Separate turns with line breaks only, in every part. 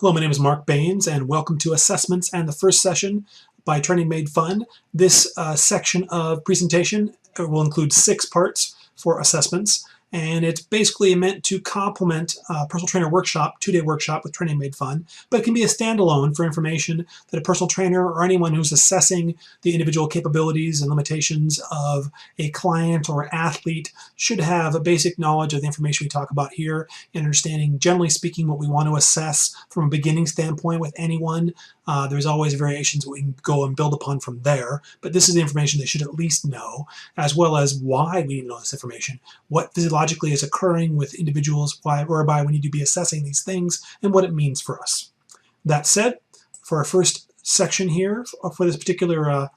Hello, my name is Mark Baines, and welcome to Assessments and the first session by Training Made Fun. This section of presentation will include 6 parts for assessments, and it's basically meant to complement a personal trainer workshop, 2-day workshop with Training Made Fun, but it can be a standalone for information that a personal trainer or anyone who's assessing the individual capabilities and limitations of a client or athlete should have a basic knowledge of the information we talk about here and understanding, generally speaking, what we want to assess from a beginning standpoint with anyone. There's always variations we can go and build upon from there, but this is the information they should at least know, as well as why we need to know this information, what physiologically is occurring with individuals, whereby we need to be assessing these things, and what it means for us. That said, for our first section here, for this particular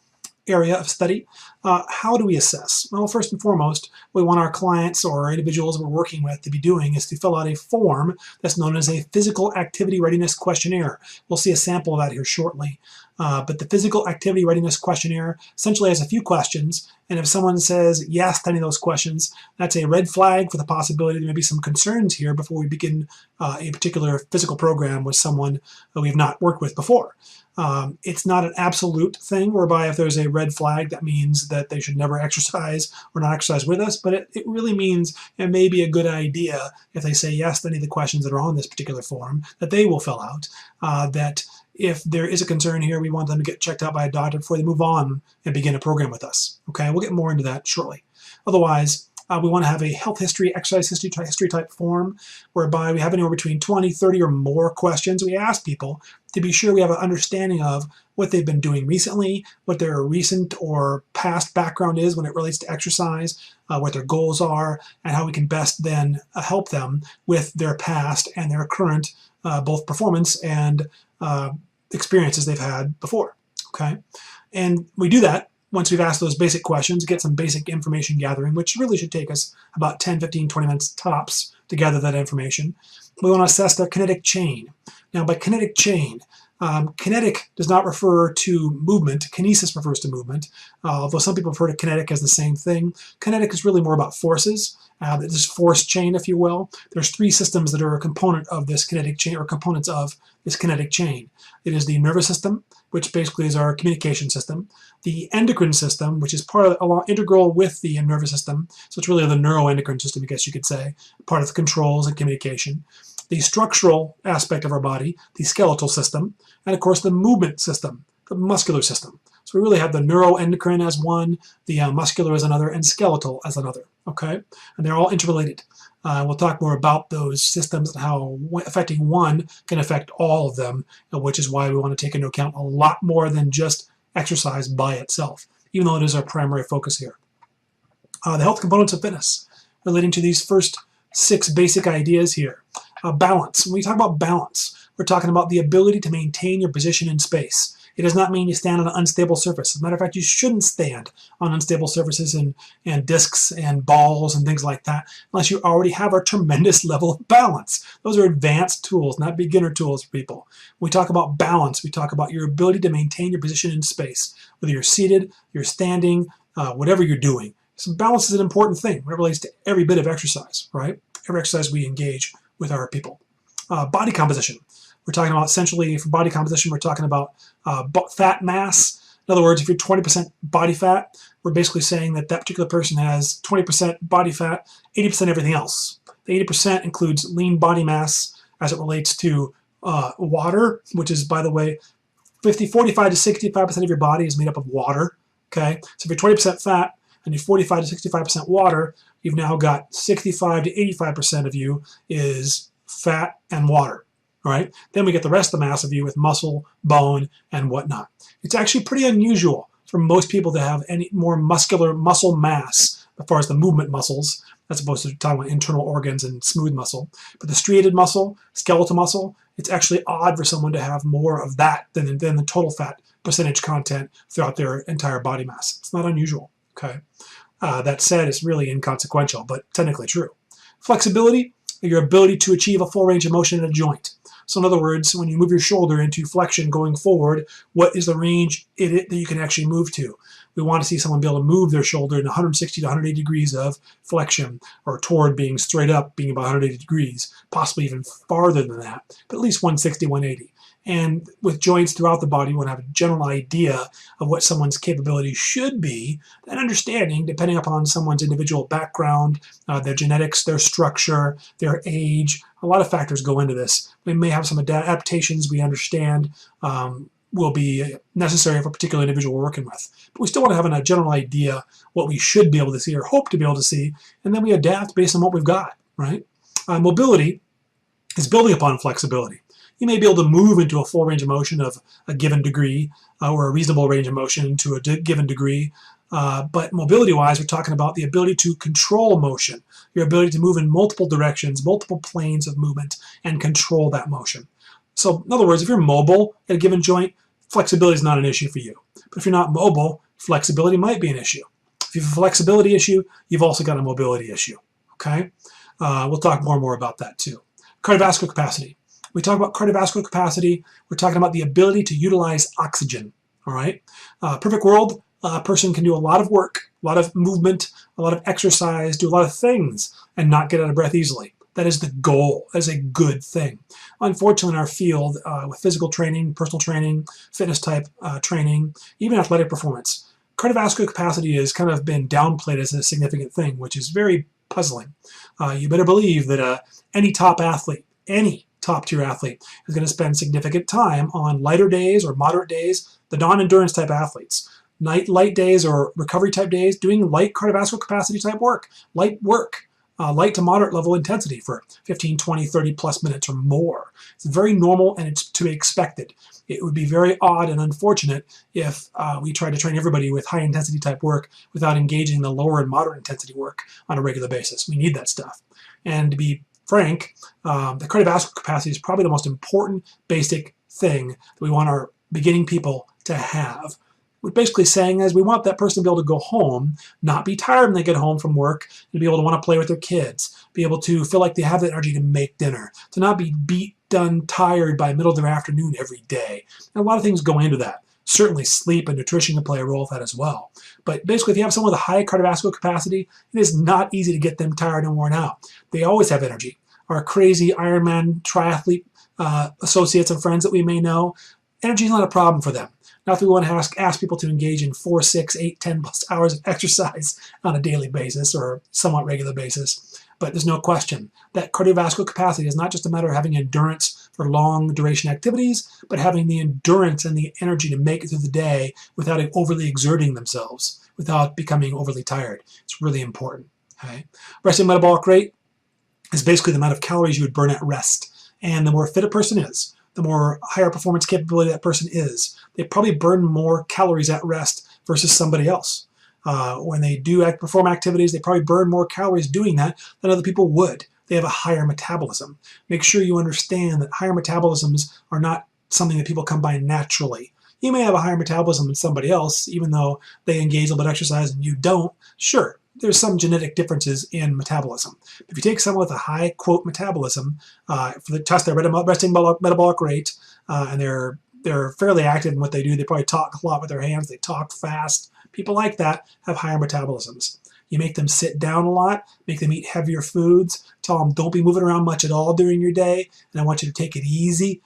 area of study, how do we assess? Well, first and foremost, what we want our clients or individuals we're working with to be doing is to fill out a form that's known as a physical activity readiness questionnaire. We'll see a sample of that here shortly. But the physical activity readiness questionnaire essentially has a few questions, and if someone says yes to any of those questions, that's a red flag for the possibility there may be some concerns here before we begin a particular physical program with someone that we've not worked with before. It's not an absolute thing whereby if there's a red flag that means that they should never exercise or not exercise with us, but it really means it may be a good idea if they say yes to any of the questions that are on this particular form that they will fill out, that if there is a concern here, we want them to get checked out by a doctor before they move on and begin a program with us. Okay, we'll get more into that shortly. Otherwise, we want to have a health history, exercise history type form, whereby we have anywhere between 20, 30 or more questions. We ask people to be sure we have an understanding of what they've been doing recently, what their recent or past background is when it relates to exercise, what their goals are, and how we can best then help them with their past and their current both performance and experiences they've had before. Okay, and we do that once we've asked those basic questions, get some basic information gathering, which really should take us about 10, 15, 20 minutes tops to gather that information. We want to assess their kinetic chain. Now, by kinetic chain, kinetic does not refer to movement. Kinesis refers to movement, although some people refer to kinetic as the same thing. Kinetic is really more about forces, this force chain, if you will. There's 3 systems that are a component of this kinetic chain, or components of this kinetic chain. It is the nervous system, which basically is our communication system, the endocrine system, which is integral with the nervous system, so it's really the neuroendocrine system, I guess you could say, part of the controls and communication, the structural aspect of our body, the skeletal system, and of course the movement system, the muscular system. So we really have the neuroendocrine as one, the muscular as another, and skeletal as another, okay? And they're all interrelated. We'll talk more about those systems and how affecting one can affect all of them, which is why we want to take into account a lot more than just exercise by itself, even though it is our primary focus here. The health components of fitness relating to these first 6 basic ideas here. Balance. When we talk about balance, we're talking about the ability to maintain your position in space. It does not mean you stand on an unstable surface. As a matter of fact, you shouldn't stand on unstable surfaces and discs and balls and things like that unless you already have a tremendous level of balance. Those are advanced tools, not beginner tools for people. When we talk about balance, we talk about your ability to maintain your position in space, whether you're seated, you're standing, whatever you're doing. So balance is an important thing when it relates to every bit of exercise, right? Every exercise we engage with our people. Body composition. We're talking about, essentially, for body composition, we're talking about fat mass. In other words, if you're 20% body fat, we're basically saying that that particular person has 20% body fat, 80% everything else. The 80% includes lean body mass as it relates to water, which is, by the way, 45 to 65% of your body is made up of water. Okay, so if you're 20% fat and you're 45 to 65% water, you've now got 65 to 85% of you is fat and water. Right? Then we get the rest of the mass of you with muscle, bone, and whatnot. It's actually pretty unusual for most people to have any more muscle mass as far as the movement muscles, as opposed to talking about internal organs and smooth muscle. But the striated muscle, skeletal muscle, it's actually odd for someone to have more of that than the total fat percentage content throughout their entire body mass. It's not unusual. Okay. That said, it's really inconsequential, but technically true. Flexibility, your ability to achieve a full range of motion in a joint. So in other words, when you move your shoulder into flexion going forward, what is the range that you can actually move to? We want to see someone be able to move their shoulder in 160 to 180 degrees of flexion, or toward being straight up, being about 180 degrees, possibly even farther than that, but at least 160, 180. And with joints throughout the body, we want to have a general idea of what someone's capability should be, and understanding, depending upon someone's individual background, their genetics, their structure, their age. A lot of factors go into this. We may have some adaptations we understand will be necessary for a particular individual we're working with. But we still want to have a general idea what we should be able to see or hope to be able to see, and then we adapt based on what we've got, right? Mobility is building upon flexibility. You may be able to move into a full range of motion of a given degree, or a reasonable range of motion to a given degree. But mobility-wise, we're talking about the ability to control motion, your ability to move in multiple directions, multiple planes of movement, and control that motion. So in other words, if you're mobile at a given joint, flexibility is not an issue for you. But if you're not mobile, flexibility might be an issue. If you have a flexibility issue, you've also got a mobility issue. Okay? We'll talk more and more about that too. Cardiovascular capacity. We talk about cardiovascular capacity, we're talking about the ability to utilize oxygen. All right? Perfect world, a person can do a lot of work, a lot of movement, a lot of exercise, do a lot of things, and not get out of breath easily. That is the goal. That is a good thing. Unfortunately, in our field, with physical training, personal training, fitness type training, even athletic performance, cardiovascular capacity has kind of been downplayed as a significant thing, which is very puzzling. You better believe that any top athlete, any top-tier athlete, is going to spend significant time on lighter days or moderate days, the non-endurance type athletes. Light days or recovery type days, doing light cardiovascular capacity type work, light to moderate level intensity for 15, 20, 30 plus minutes or more. It's very normal and it's to be expected. It would be very odd and unfortunate if we tried to train everybody with high intensity type work without engaging the lower and moderate intensity work on a regular basis. We need that stuff. And to be frank, the cardiovascular capacity is probably the most important basic thing that we want our beginning people to have. What basically saying is we want that person to be able to go home, not be tired when they get home from work, and be able to want to play with their kids, be able to feel like they have the energy to make dinner, to not be beat, done, tired by middle of their afternoon every day. And a lot of things go into that. Certainly sleep and nutrition can play a role with that as well. But basically, if you have someone with a high cardiovascular capacity, it is not easy to get them tired and worn out. They always have energy. Our crazy Ironman triathlete associates and friends that we may know, energy is not a problem for them. Not that we want to ask people to engage in 4, 6, 8, 10 plus hours of exercise on a daily basis or somewhat regular basis. But there's no question that cardiovascular capacity is not just a matter of having endurance for long duration activities, but having the endurance and the energy to make it through the day without overly exerting themselves, without becoming overly tired. It's really important. Okay? Resting metabolic rate is basically the amount of calories you would burn at rest. And the more fit a person is, the more higher performance capability that person is, they probably burn more calories at rest versus somebody else. When they do perform activities, they probably burn more calories doing that than other people would. They have a higher metabolism. Make sure you understand that higher metabolisms are not something that people come by naturally. You may have a higher metabolism than somebody else, even though they engage a little bit of exercise and you don't. Sure, there's some genetic differences in metabolism. If you take someone with a high, quote, metabolism, for the test their resting metabolic rate, and they're fairly active in what they do, they probably talk a lot with their hands, they talk fast. People like that have higher metabolisms. You make them sit down a lot, make them eat heavier foods, tell them don't be moving around much at all during your day, and I want you to take it easy.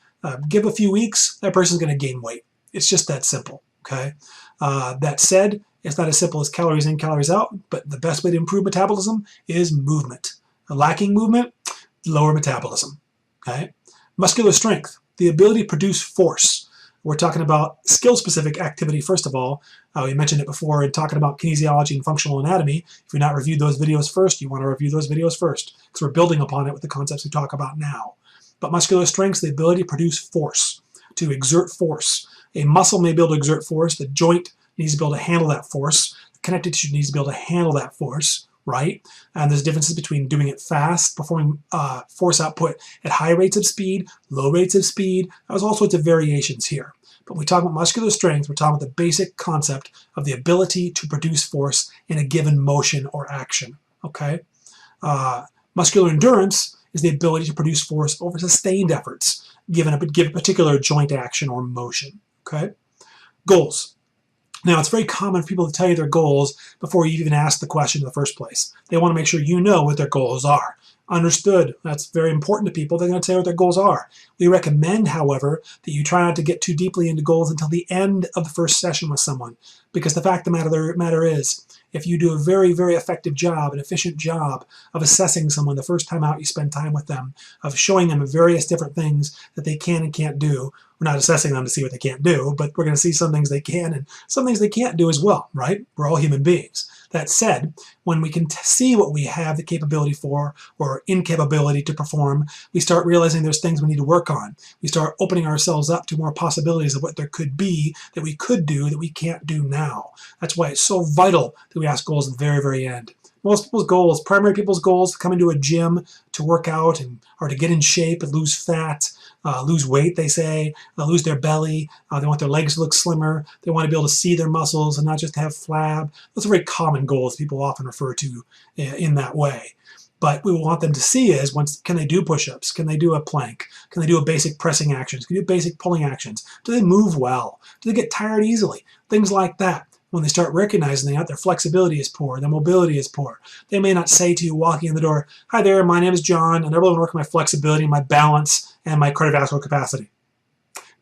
Give a few weeks, that person's going to gain weight. It's just that simple, okay? That said, it's not as simple as calories in, calories out, but the best way to improve metabolism is movement. Lacking movement, lower metabolism, okay? Muscular strength, the ability to produce force. We're talking about skill-specific activity, first of all. We mentioned it before in talking about kinesiology and functional anatomy. If you've not reviewed those videos first, you want to review those videos first because we're building upon it with the concepts we talk about now. But muscular strength is the ability to produce force, to exert force. A muscle may be able to exert force. The joint needs to be able to handle that force. The connective tissue needs to be able to handle that force, right? And there's differences between doing it fast, performing force output at high rates of speed, low rates of speed. There's all sorts of variations here. But when we talk about muscular strength, we're talking about the basic concept of the ability to produce force in a given motion or action, okay? Muscular endurance is the ability to produce force over sustained efforts, given a particular joint action or motion, okay? Goals. Now, it's very common for people to tell you their goals before you even ask the question in the first place. They want to make sure you know what their goals are. Understood. That's very important to people. They're going to tell you what their goals are. We recommend, however, that you try not to get too deeply into goals until the end of the first session with someone, because the fact of the matter is, if you do a very, very effective job, an efficient job of assessing someone the first time out you spend time with them, of showing them various different things that they can and can't do. We're not assessing them to see what they can't do, but we're going to see some things they can and some things they can't do as well, right? We're all human beings. That said, when we can see what we have the capability for or incapability to perform, we start realizing there's things we need to work on. We start opening ourselves up to more possibilities of what there could be that we could do that we can't do now. That's why it's so vital that we ask goals at the very, very end. Most people's goals, primary people's goals, to come into a gym to work out or to get in shape and lose fat, lose weight, they say, lose their belly. They want their legs to look slimmer. They want to be able to see their muscles and not just have flab. Those are very common goals people often refer to in that way. But we want them to see is, can they do push-ups? Can they do a plank? Can they do a basic pressing actions? Can they do basic pulling actions? Do they move well? Do they get tired easily? Things like that. When they start recognizing that their flexibility is poor, their mobility is poor, they may not say to you walking in the door, "Hi there, my name is John, and I really want to work on my flexibility, my balance, and my cardiovascular capacity."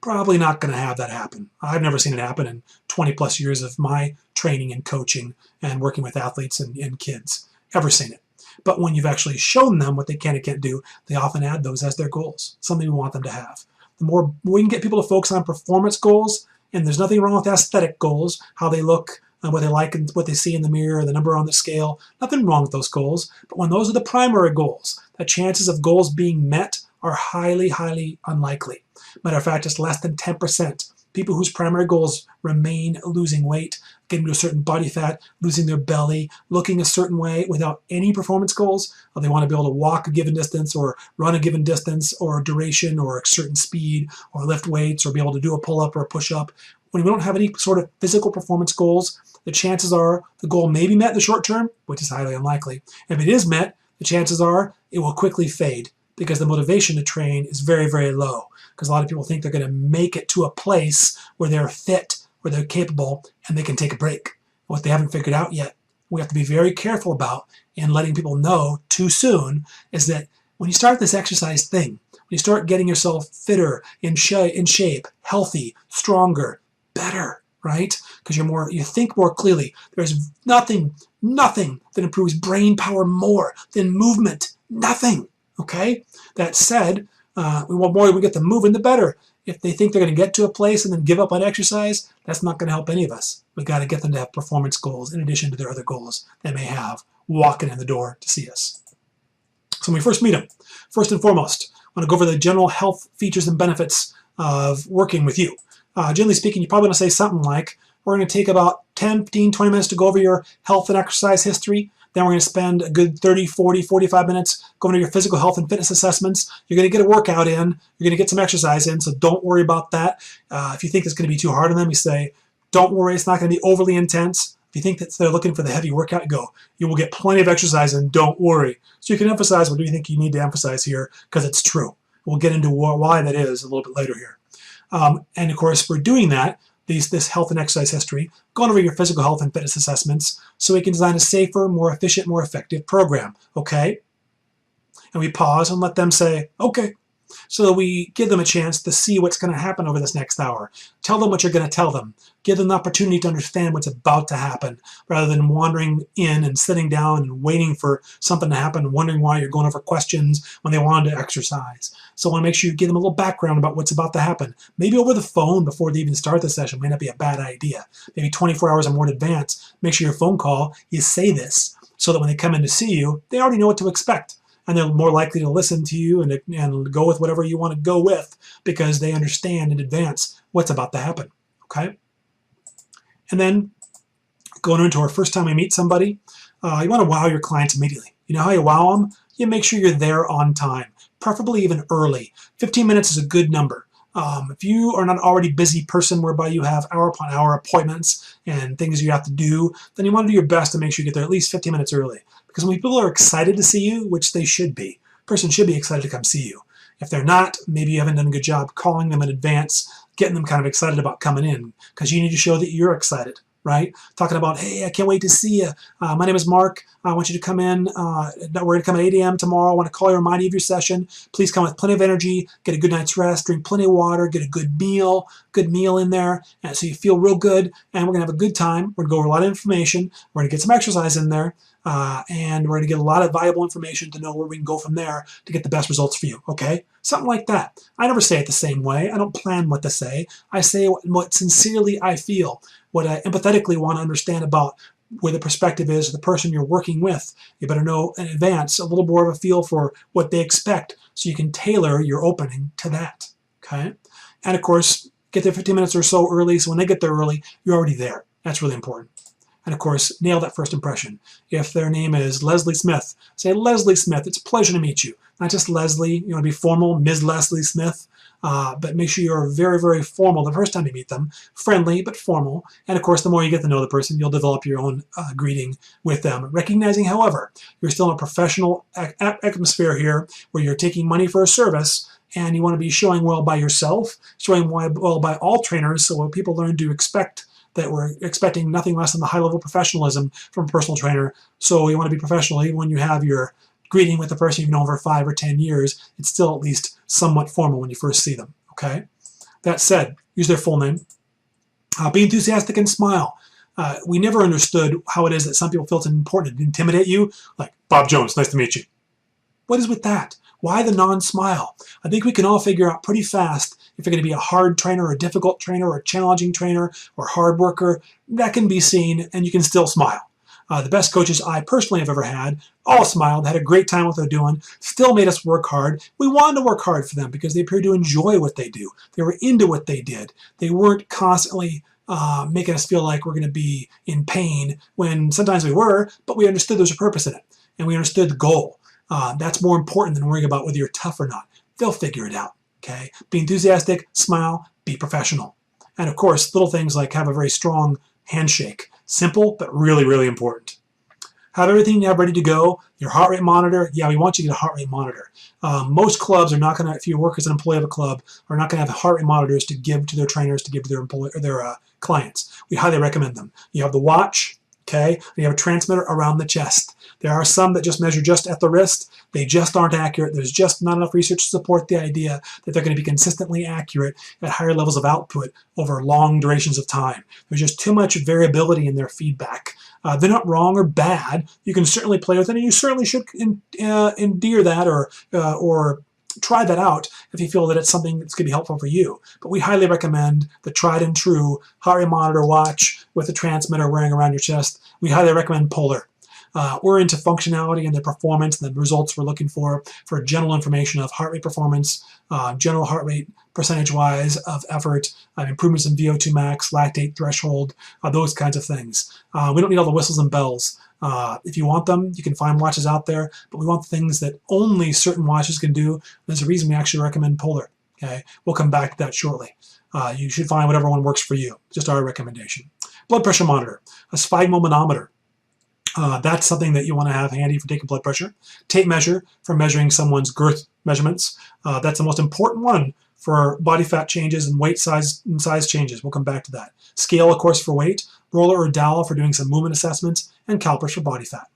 Probably not going to have that happen. I've never seen it happen in 20 plus years of my training and coaching and working with athletes and kids. Ever seen it. But when you've actually shown them what they can and can't do, they often add those as their goals, something we want them to have. The more we can get people to focus on performance goals, and there's nothing wrong with aesthetic goals, how they look, and what they like and what they see in the mirror, the number on the scale, nothing wrong with those goals. But when those are the primary goals, the chances of goals being met are highly, highly unlikely. Matter of fact, it's less than 10%. People whose primary goals remain losing weight, getting to a certain body fat, losing their belly, looking a certain way without any performance goals. They want to be able to walk a given distance or run a given distance or duration or a certain speed or lift weights or be able to do a pull-up or a push-up. When we don't have any sort of physical performance goals, the chances are the goal may be met in the short term, which is highly unlikely. If it is met, the chances are it will quickly fade because the motivation to train is very, very low. Because a lot of people think they're going to make it to a place where they're fit, where they're capable, and they can take a break. What they haven't figured out yet, we have to be very careful about in letting people know too soon, is that when you start this exercise thing, when you start getting yourself fitter, in shape, healthy, stronger, better, right? Because you think more clearly. There's nothing that improves brain power more than movement. Nothing. Okay? That said, the more we get them moving, the better. If they think they're going to get to a place and then give up on exercise, that's not going to help any of us. We've got to get them to have performance goals in addition to their other goals they may have walking in the door to see us. So when we first meet them, first and foremost, I want to go over the general health features and benefits of working with you. Generally speaking, you're probably going to say something like, we're going to take about 10, 15, 20 minutes to go over your health and exercise history. Then we're going to spend a good 30, 40, 45 minutes going over your physical health and fitness assessments. You're going to get a workout in. You're going to get some exercise in, so don't worry about that. If you think it's going to be too hard on them, you say, don't worry, it's not going to be overly intense. If you think that they're looking for the heavy workout, you go, you will get plenty of exercise in, don't worry. So you can emphasize what do you think you need to emphasize here, because it's true. We'll get into why that is a little bit later here. And of course, we're doing that, this health and exercise history, going over your physical health and fitness assessments so we can design a safer, more efficient, more effective program, okay? And we pause and let them say, okay. So we give them a chance to see what's going to happen over this next hour. Tell them what you're going to tell them. Give them the opportunity to understand what's about to happen rather than wandering in and sitting down and waiting for something to happen, wondering why you're going over questions when they wanted to exercise. So I want to make sure you give them a little background about what's about to happen. Maybe over the phone before they even start the session may not be a bad idea. Maybe 24 hours or more in advance, make sure your phone call, you say this so that when they come in to see you, they already know what to expect. And they're more likely to listen to you and go with whatever you want to go with because they understand in advance what's about to happen, okay? And then going into our first time we meet somebody, you want to wow your clients immediately. You know how you wow them? You make sure you're there on time, preferably even early. 15 minutes is a good number. If you are not already a busy person whereby you have hour upon hour appointments and things you have to do, then you want to do your best to make sure you get there at least 15 minutes early. Because when people are excited to see you, which they should be, a person should be excited to come see you. If they're not, maybe you haven't done a good job calling them in advance, getting them kind of excited about coming in, because you need to show that you're excited. right? Talking about, hey, I can't wait to see you. My name is Mark. I want you to come in. We're going to come at 8 a.m. tomorrow. I want to call you, remind you of your session. Please come with plenty of energy, get a good night's rest, drink plenty of water, get a good meal in there, and so you feel real good, and we're going to have a good time. We're going to go over a lot of information. We're going to get some exercise in there, and we're going to get a lot of valuable information to know where we can go from there to get the best results for you, okay? Something like that. I never say it the same way. I don't plan what to say. I say what sincerely I feel, what I empathetically want to understand about where the perspective is of the person you're working with. You better know in advance a little more of a feel for what they expect so you can tailor your opening to that, okay? And of course, get there 15 minutes or so early, so when they get there early, you're already there. That's really important. And of course, nail that first impression. If their name is Leslie Smith, say, Leslie Smith, it's a pleasure to meet you. Not just Leslie, you want to be formal, Ms. Leslie Smith, but make sure you're very, very formal the first time you meet them. Friendly, but formal. And of course, the more you get to know the person, you'll develop your own greeting with them. Recognizing, however, you're still in a professional atmosphere here where you're taking money for a service, and you want to be showing well by yourself, showing well by all trainers, so when people learn to expect that we're expecting nothing less than the high-level professionalism from a personal trainer. So you want to be professional even when you have your greeting with the person you've known for 5 or 10 years. It's still at least somewhat formal when you first see them, okay? That said, use their full name. Be enthusiastic and smile. We never understood how it is that some people feel it's important to intimidate you, like, Bob Jones, nice to meet you. What is with that? Why the non-smile? I think we can all figure out pretty fast if you're going to be a hard trainer or a difficult trainer or a challenging trainer or hard worker. That can be seen, and you can still smile. The best coaches I personally have ever had all smiled, had a great time with what they're doing, still made us work hard. We wanted to work hard for them because they appeared to enjoy what they do. They were into what they did. They weren't constantly making us feel like we're going to be in pain when sometimes we were, but we understood there's a purpose in it, and we understood the goal. That's more important than worrying about whether you're tough or not. They'll figure it out, okay? Be enthusiastic, smile, be professional. And of course, little things like have a very strong handshake. Simple, but really, really important. Have everything you have ready to go. Your heart rate monitor, yeah, we want you to get a heart rate monitor. Most clubs are not going to, if you work as an employee of a club, are not going to have heart rate monitors to give to their trainers, to give to their clients. We highly recommend them. You have the watch, okay, and you have a transmitter around the chest. There are some that just measure just at the wrist. They just aren't accurate. There's just not enough research to support the idea that they're going to be consistently accurate at higher levels of output over long durations of time. There's just too much variability in their feedback. They're not wrong or bad. You can certainly play with it, and you certainly should endear that or try that out if you feel that it's something that's going to be helpful for you. But we highly recommend the tried and true heart rate monitor watch with a transmitter wearing around your chest. We highly recommend Polar. We're into functionality and the performance and the results we're looking for general information of heart rate performance, general heart rate percentage-wise of effort, improvements in VO2 max, lactate threshold, those kinds of things. We don't need all the whistles and bells. If you want them, you can find watches out there, but we want things that only certain watches can do. There's a reason we actually recommend Polar. Okay, we'll come back to that shortly. You should find whatever one works for you. Just our recommendation. Blood pressure monitor, a sphygmomanometer. That's something that you want to have handy for taking blood pressure. Tape measure for measuring someone's girth measurements. That's the most important one for body fat changes and weight size and size changes. We'll come back to that. Scale, of course, for weight. Roller or dowel for doing some movement assessments. And calipers for body fat.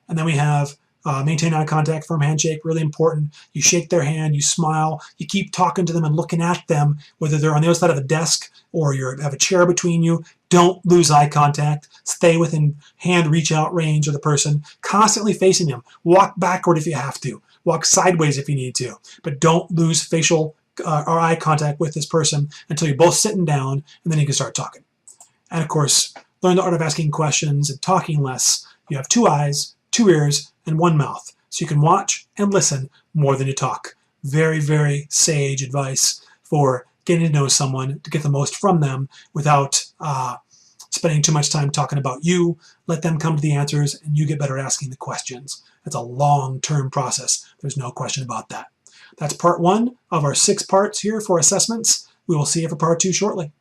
And then we have maintain eye contact, firm handshake, really important. You shake their hand, you smile, you keep talking to them and looking at them, whether they're on the other side of a desk or you have a chair between you. Don't lose eye contact. Stay within hand reach out range of the person, constantly facing them. Walk backward if you have to. Walk sideways if you need to. But don't lose facial or eye contact with this person until you're both sitting down, and then you can start talking. And of course, learn the art of asking questions and talking less. You have 2 eyes, 2 ears, and 1 mouth. So you can watch and listen more than you talk. Very, very sage advice for getting to know someone, to get the most from them without spending too much time talking about you. Let them come to the answers, and you get better at asking the questions. It's a long-term process. There's no question about that. That's part 1 of our 6 parts here for assessments. We will see you for part 2 shortly.